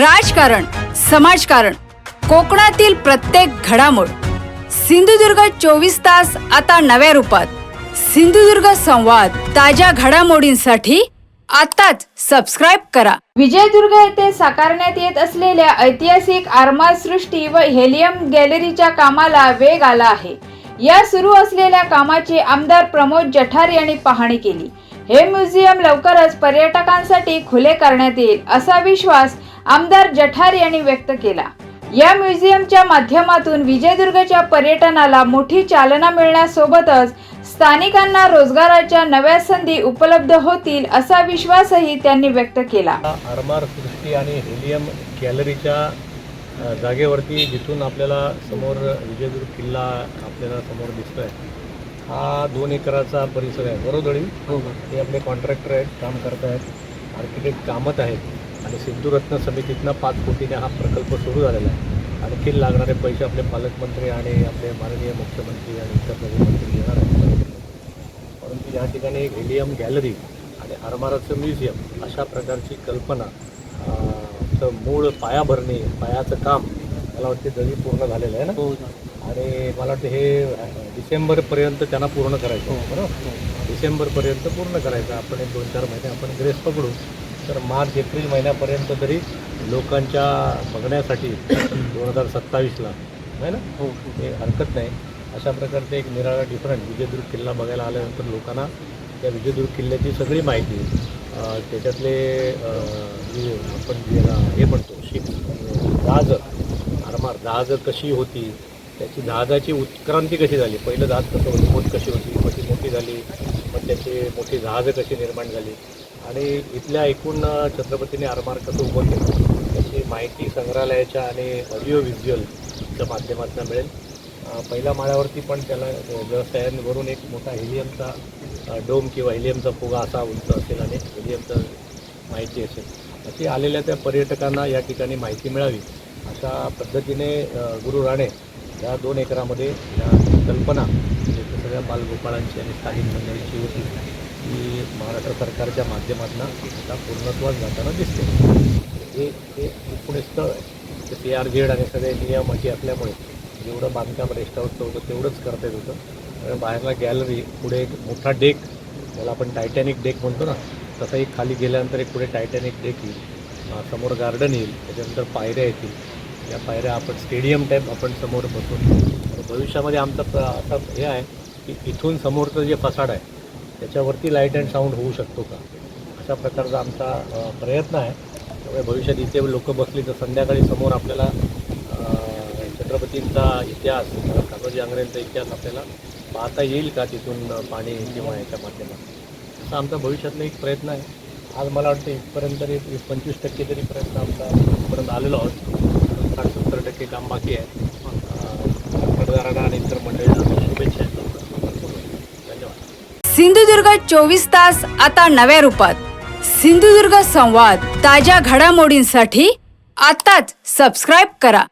राजकारण, समाजकारण, कोकणातील प्रत्येक घडामोड. सिंधुदुर्ग 24 तास आता नव्या रूपात. सिंधुदुर्ग संवाद, ताज्या घडामोडींसाठी आताच सबस्क्राइब करा. विजयदुर्ग येथे साकारण्यात येत असलेल्या ऐतिहासिक आरमार सृष्टी व हेलियम गॅलरीच्या कामाला वेग आला आहे. या सुरू असलेल्या कामाची आमदार प्रमोद जठार यांनी पाहणी केली. हे म्युझियम लवकरच पर्यटकांसाठी खुले करण्यात येईल असा विश्वास आमदार जठार यांनी व्यक्त केला. या म्युझियमच्या माध्यमातून विजयदुर्गच्या पर्यटनाला मोठी चालना मिळण्यासोबतच स्थानिकांना रोजगाराच्या नव्या संधी उपलब्ध होतील असा विश्वासही त्यांनी व्यक्त केला. आरमार सृष्टी आणि हेलियम गॅलरीच्या जागेवरती जिथून आपल्याला समोर विजयदुर्ग किल्ला आपल्याला समोर दिसतोय, हा 2 एकराचा परिसर आहे. बरोदळी हे आपले कॉन्ट्रॅक्टर आहेत, काम करत आहेत, आर्किटेक्ट कामत आहेत आणि सिंधुरत्न समितीतनं 5 कोटीने हा प्रकल्प सुरू झालेला आहे. आणखी लागणारे पैसे आपले पालकमंत्री आणि आपले माननीय मुख्यमंत्री आणि इतर सगळे मंत्री घेणार आहेत. परंतु या ठिकाणी एक हेलियम गॅलरी आणि आरमाराचं म्युझियम अशा प्रकारची कल्पना मूळ पायाभरणी, पायाचं काम मला वाटते जरी पूर्ण झालेलं आहे ना. आणि मला वाटतं हे डिसेंबरपर्यंत त्यांना पूर्ण करायचं. बरोबर, डिसेंबरपर्यंत पूर्ण करायचं. आपण एक 2-4 महिने आपण ग्रेस पकडू, तर मार्च-एप्रिल महिन्यापर्यंत तरी लोकांच्या बघण्यासाठी 2027ला आहे ना, हे हरकत नाही. अशा प्रकारचं एक निराळा डिफरंट विजयदुर्ग किल्ला बघायला आल्यानंतर लोकांना त्या विजयदुर्ग किल्ल्याची सगळी माहिती, त्याच्यातले जे आपण ज्याला हे म्हणतो शिप, जहाजं, आरमार जहाजं कशी होती, त्याची जहाजाची उत्क्रांती कशी झाली, पहिलं जहाज कसं होतं, बोट कशी होती, मग ती मोठी झाली, मग त्याची मोठी जहाजं कशी निर्माण झाली आणि इथल्या एकूण छत्रपतीने आरमार कसं उभं केलं त्याची माहिती संग्रहालयाच्या आणि ऑडिओ व्हिज्युअलच्या माध्यमातून मिळेल. पहिल्या माळ्यावरती पण त्याला व्यवसायांवरून एक मोठा हेलियमचा डोम किंवा हेलियमचा फुगा असा उंच असेल आणि हेलियमचं माहिती असेल. अशी आलेल्या त्या पर्यटकांना या ठिकाणी माहिती मिळावी अशा पद्धतीने गुरु राणे या 2 एकरामध्ये या कल्पना सगळ्या बालगोपाळांची आणि स्थानिक मंडळींची होती ती महाराष्ट्र सरकारच्या माध्यमातून आता पूर्णत्वास जाताना दिसते. हे पुणे स्थळ आहे, ते PRZ आणि सगळे नियम अशी असल्यामुळे जेवढं बांधकाम रेस्टॉरंटचं होतं तेवढंच करता येत होतं. बाहेरला गॅलरी, पुढे एक मोठा डेक, त्याला आपण टायटॅनिक डेक म्हणतो ना, तसं एक खाली गेल्यानंतर एक पुढे टायटॅनिक डेक येईल, समोर गार्डन येईल, त्याच्यानंतर पायऱ्या येतील. या पायऱ्या आपण स्टेडियम टाईप आपण समोर बसून भविष्यामध्ये आमचं असं हे आहे की इथून समोरचं जे फसाड आहे त्याच्यावरती लाईट अँड साऊंड होऊ शकतो का, अशा प्रकारचा आमचा प्रयत्न आहे. त्यामुळे भविष्यात इथे लोक बसली तर संध्याकाळी समोर आपल्याला छत्रपतींचा इतिहास, कान्होजी आंग्रेंचा इतिहास आपल्याला पाहता येईल का तिथून पाणी किंवा याच्या माध्यमातून. असा आमचा भविष्यातला एक प्रयत्न आहे. आज मला वाटतं इथपर्यंत तरी 25% तरी प्रयत्न आमचा इथपर्यंत आलेलो आहोत. 60-70% काम बाकी आहे. मतदारांना आणि इतर मंडळींना शुभेच्छा आहेत. धन्यवाद. सिंधुदुर्ग 24 तास आता नव्या रूपात. सिंधुदुर्ग संवाद, ताज्या घडामोडींसाठी आताच सबस्क्राइब करा.